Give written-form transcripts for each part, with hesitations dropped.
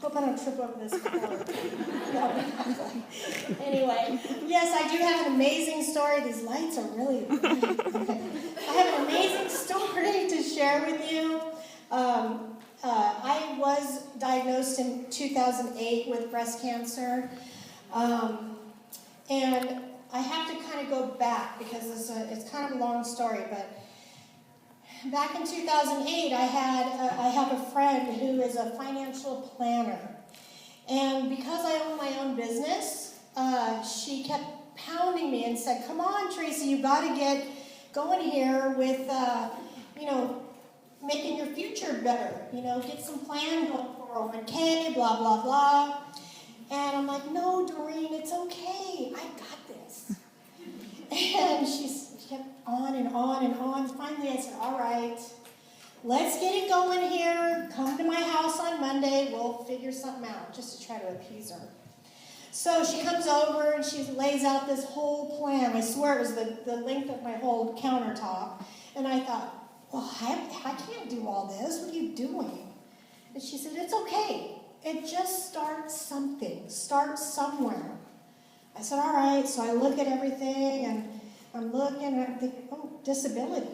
Hope I don't trip over this cord. Anyway, yes, I do have an amazing story. These lights are really bright. Okay. I have an amazing story to share with you. I was diagnosed in 2008 with breast cancer. And I have to kind of go back because it's kind of a long story, but back in 2008, I have a friend who is a financial planner. And because I own my own business, she kept pounding me and said, come on, Tracey, you got to get going here with, making your future better. Get some plan going, 401k, blah, blah, blah. And I'm like, no, Doreen, it's okay. I got this. And she kept on and on and on. Finally, I said, all right, let's get it going here. Come to my house on Monday. We'll figure something out, just to try to appease her. So she comes over and she lays out this whole plan. I swear it was the length of my whole countertop. And I thought, well, I can't do all this. What are you doing? And she said, it's okay. It just starts something. Start somewhere. I said, all right. So I look at everything, and I'm looking, and I'm thinking, oh, disability.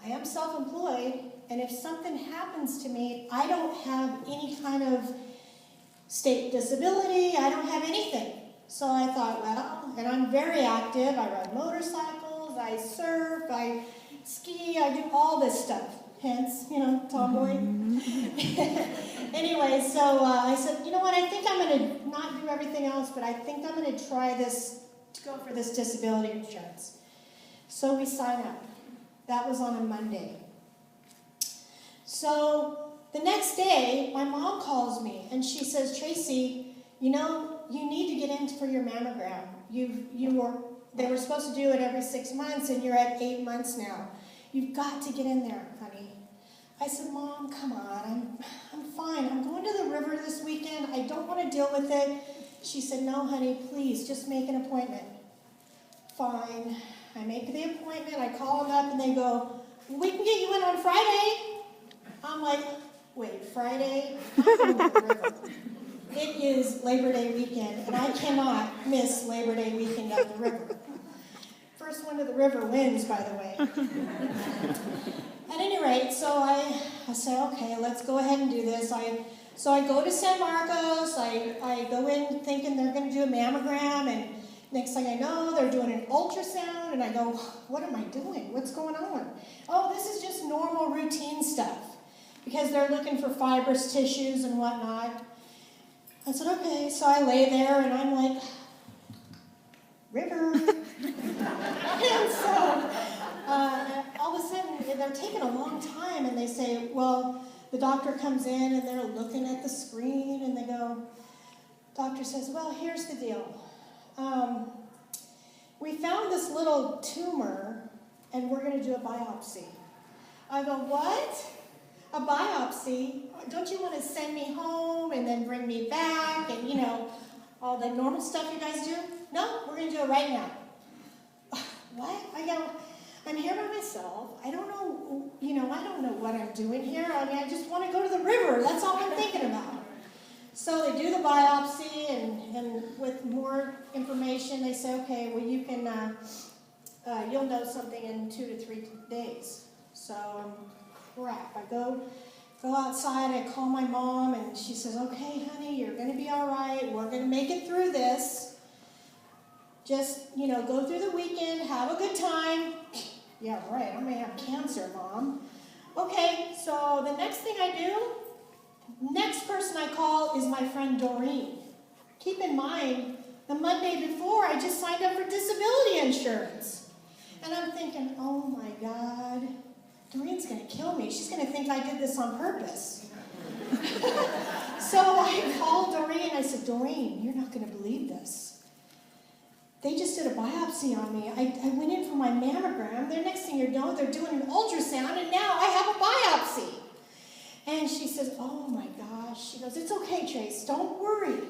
I am self-employed, and if something happens to me, I don't have any kind of state disability. I don't have anything. So I thought, well, and I'm very active. I ride motorcycles, I surf, I ski, I do all this stuff. Hence, tomboy. Anyway, so I said, you know what, I think I'm going to not do everything else, but I think I'm going to try this, to go for this disability insurance. So we sign up. That was on a Monday. So the next day, my mom calls me, and she says, Tracey, you need to get in for your mammogram. They were supposed to do it every 6 months, and you're at 8 months now. You've got to get in there, honey. I said, Mom, come on, I'm fine. I'm going to the river this weekend. I don't want to deal with it. She said, no, honey, please, just make an appointment. Fine. I make the appointment. I call them up, and they go, we can get you in on Friday. I'm like, wait, Friday? I'm going to the river. It is Labor Day weekend, and I cannot miss Labor Day weekend at the river. First one to the river wins, by the way. At any rate, so I said, okay, let's go ahead and do this. So I go to San Marcos. I go in thinking they're going to do a mammogram, and next thing I know, they're doing an ultrasound, and I go, what am I doing? What's going on? Oh, this is just normal routine stuff, because they're looking for fibrous tissues and whatnot. I said, okay. So I lay there, and I'm like, river. And so all of a sudden, they're taking a long time, and they say, well, the doctor comes in, and they're looking at the screen, and they go, doctor says, well, here's the deal. We found this little tumor, and we're going to do a biopsy. I go, what? A biopsy? Don't you want to send me home and then bring me back and, all the normal stuff you guys do? No, we're going to do it right now. What? I go, I'm here by myself. I don't know, I don't know what I'm doing here. I mean, I just want to go to the river. That's all I'm thinking about. So they do the biopsy, and with more information, they say, okay, well, you can, you'll know something in 2 to 3 days. So, crap. I go outside, I call my mom, and she says, okay, honey, you're going to be all right. We're going to make it through this. Just, go through the weekend, have a good time. Yeah, right, I may have cancer, Mom. Okay, so the next thing I do, next person I call is my friend Doreen. Keep in mind, the Monday before, I just signed up for disability insurance. And I'm thinking, oh my God, Doreen's going to kill me. She's going to think I did this on purpose. So I called Doreen. I said, Doreen, you're not going to believe this. They just did a biopsy on me. I went in for my mammogram. The next thing you know, they're doing an ultrasound, and now I have a biopsy. And she says, oh my gosh. She goes, it's okay, Trace. Don't worry.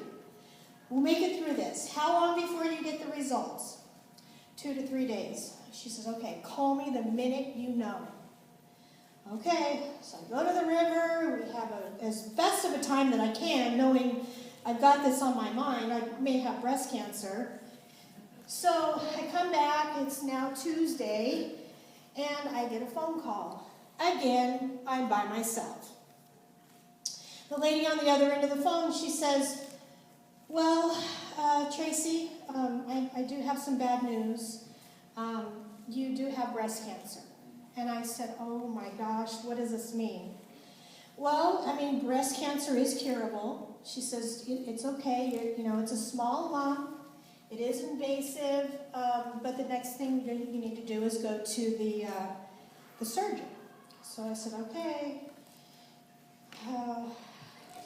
We'll make it through this. How long before you get the results? 2 to 3 days. She says, okay, call me the minute you know. Okay, so I go to the river. We have as best of a time that I can, knowing I've got this on my mind. I may have breast cancer. So I come back. It's now Tuesday, and I get a phone call. Again, I'm by myself. The lady on the other end of the phone, she says, well, Tracey, I do have some bad news. You do have breast cancer. And I said, oh my gosh, what does this mean? Well, I mean, breast cancer is curable. She says, it's okay, it's a small lump. It is invasive, but the next thing you need to do is go to the surgeon. So I said, okay.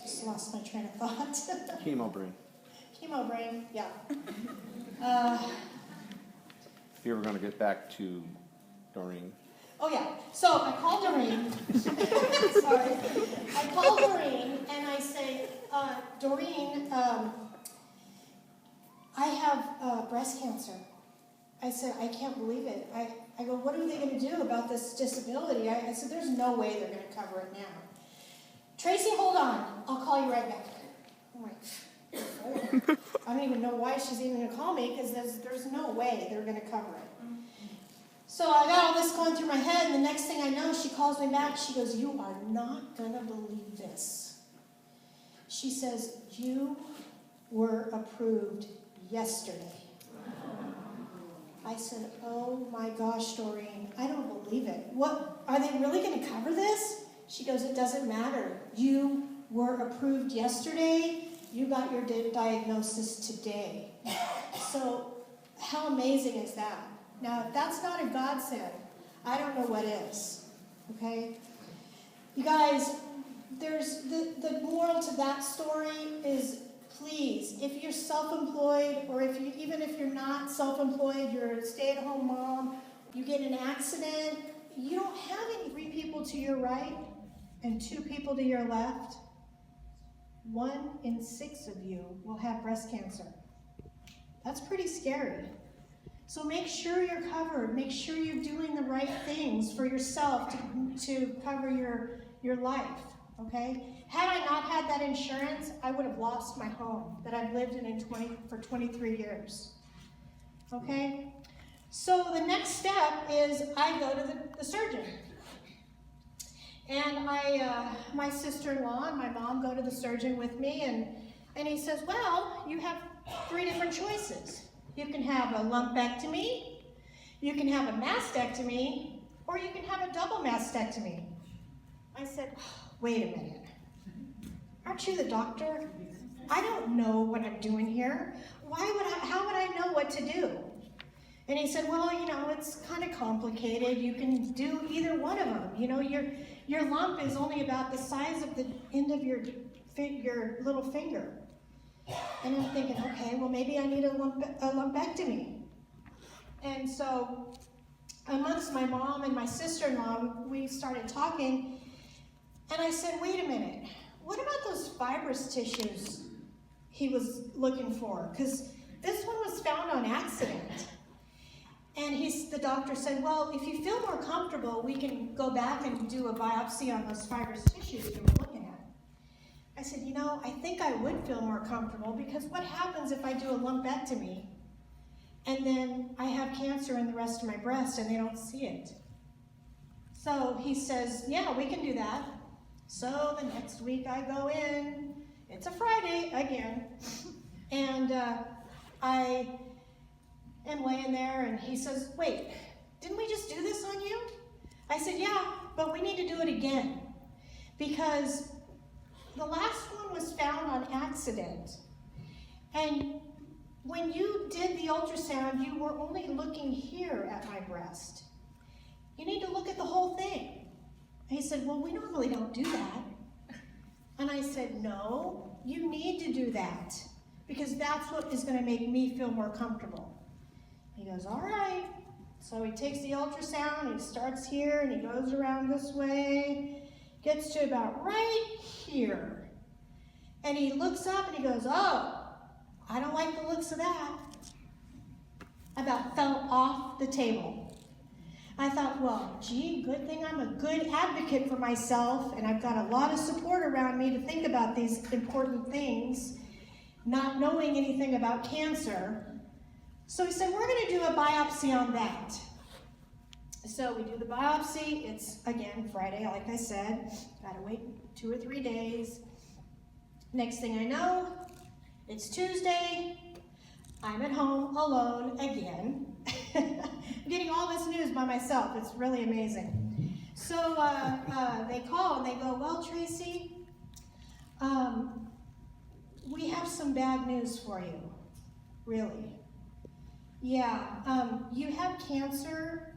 Just lost my train of thought. Chemo brain. Chemo brain, yeah. If you were going to get back to Doreen. Oh yeah, so I called Doreen. Sorry. I called Doreen and I say, Doreen, I have breast cancer. I said, I can't believe it. I go, what are they going to do about this disability? I said, there's no way they're going to cover it now. Tracy, hold on. I'll call you right back. I'm like, I don't even know why she's even going to call me, because there's no way they're going to cover it. So I got all this going through my head, and the next thing I know, she calls me back. She goes, you are not going to believe this. She says, you were approved yesterday. I said, oh my gosh, Doreen, I don't believe it. What, are they really going to cover this? She goes, it doesn't matter. You were approved yesterday. You got your diagnosis today. So how amazing is that? Now, if that's not a godsend, I don't know what is, okay? You guys, there's the moral to that story is, please, if you're self-employed, or even if you're not self-employed, you're a stay-at-home mom, you get in an accident, you don't have any 3 people to your right and 2 people to your left. 1 in 6 of you will have breast cancer. That's pretty scary. So make sure you're covered. Make sure you're doing the right things for yourself to cover your life, okay? Had I not had that insurance, I would have lost my home that I've lived in for 23 years, okay? So the next step is I go to the surgeon. And my sister-in-law and my mom go to the surgeon with me, and he says, well, you have 3 different choices. You can have a lumpectomy, you can have a mastectomy, or you can have a double mastectomy. I said, wait a minute. Aren't you the doctor? I don't know what I'm doing here. How would I know what to do? And he said, well, it's kind of complicated. You can do either one of them. Your lump is only about the size of the end of your little finger. And I'm thinking, okay, well, maybe I need a lumpectomy. And so amongst my mom and my sister-in-law, we started talking, and I said, wait a minute, what about those fibrous tissues he was looking for? Because this one was found on accident. And the doctor said, well, if you feel more comfortable, we can go back and do a biopsy on those fibrous tissues you were looking at. I said, I think I would feel more comfortable, because what happens if I do a lumpectomy and then I have cancer in the rest of my breast and they don't see it? So he says, yeah, we can do that. So the next week I go in, it's a Friday again, and I am laying there, and he says, wait, didn't we just do this on you? I said, yeah, but we need to do it again, because the last one was found on accident. And when you did the ultrasound, you were only looking here at my breast. You need to look at the whole thing. And he said, well, we normally don't do that. And I said, no, you need to do that, because that's what is going to make me feel more comfortable. He goes, all right. So he takes the ultrasound, he starts here, and he goes around this way, gets to about right here. And he looks up and he goes, oh, I don't like the looks of that. I about fell off the table. I thought, well, gee, good thing I'm a good advocate for myself, and I've got a lot of support around me to think about these important things, not knowing anything about cancer. So he said, we're going to do a biopsy on that. So we do the biopsy. It's, again, Friday, like I said. Got to wait 2 or 3 days. Next thing I know, it's Tuesday. I'm at home alone again. I'm getting all this news by myself. It's really amazing. So they call and they go, well, Tracey, we have some bad news for you, really. Yeah, you have cancer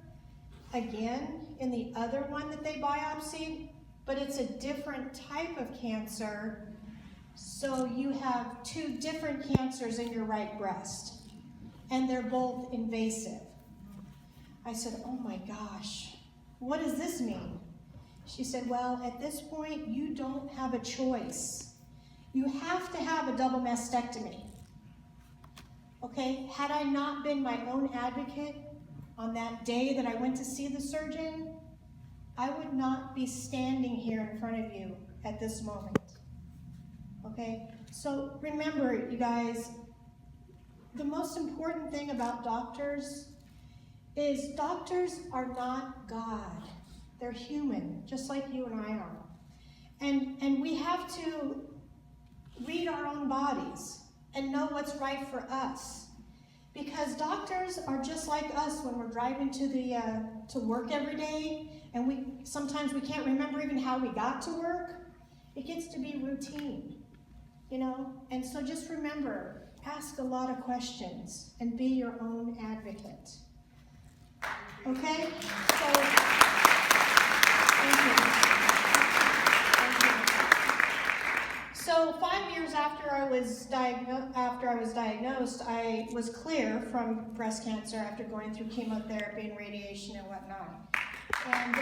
again in the other one that they biopsied, but it's a different type of cancer. So you have 2 different cancers in your right breast, and they're both invasive. I said, oh my gosh, what does this mean? She said, well, at this point, you don't have a choice. You have to have a double mastectomy. Okay, had I not been my own advocate on that day that I went to see the surgeon, I would not be standing here in front of you at this moment. Okay, so remember, you guys, the most important thing about doctors is doctors are not God. They're human, just like you and I are. And we have to read our own bodies and know what's right for us. Because doctors are just like us when we're driving to work every day, and sometimes we can't remember even how we got to work. It gets to be routine, you know? And so just remember, ask a lot of questions and be your own advocate. Okay? So, thank you. So 5 years after I was diagnosed, I was clear from breast cancer after going through chemotherapy and radiation and whatnot. And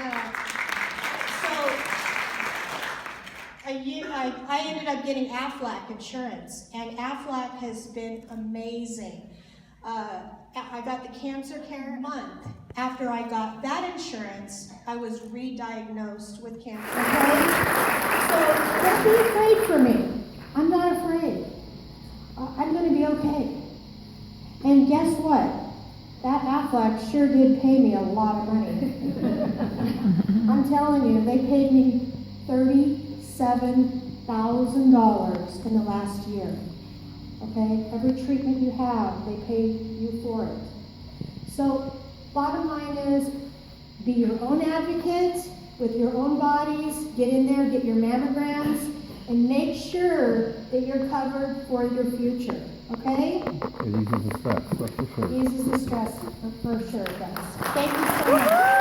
I ended up getting Aflac insurance, and Aflac has been amazing. I got the cancer care month. After I got that insurance, I was re-diagnosed with cancer. Okay? So don't be afraid for me. I'm not afraid. I'm going to be okay. And guess what? That Aflac sure did pay me a lot of money. I'm telling you, they paid me $37,000 in the last year. Okay? Every treatment you have, they pay you for it. So, bottom line is, be your own advocate with your own bodies. Get in there, get your mammograms, and make sure that you're covered for your future. Okay? It eases the stress, that's for sure. Eases the stress, for sure, guys. Thank you so much.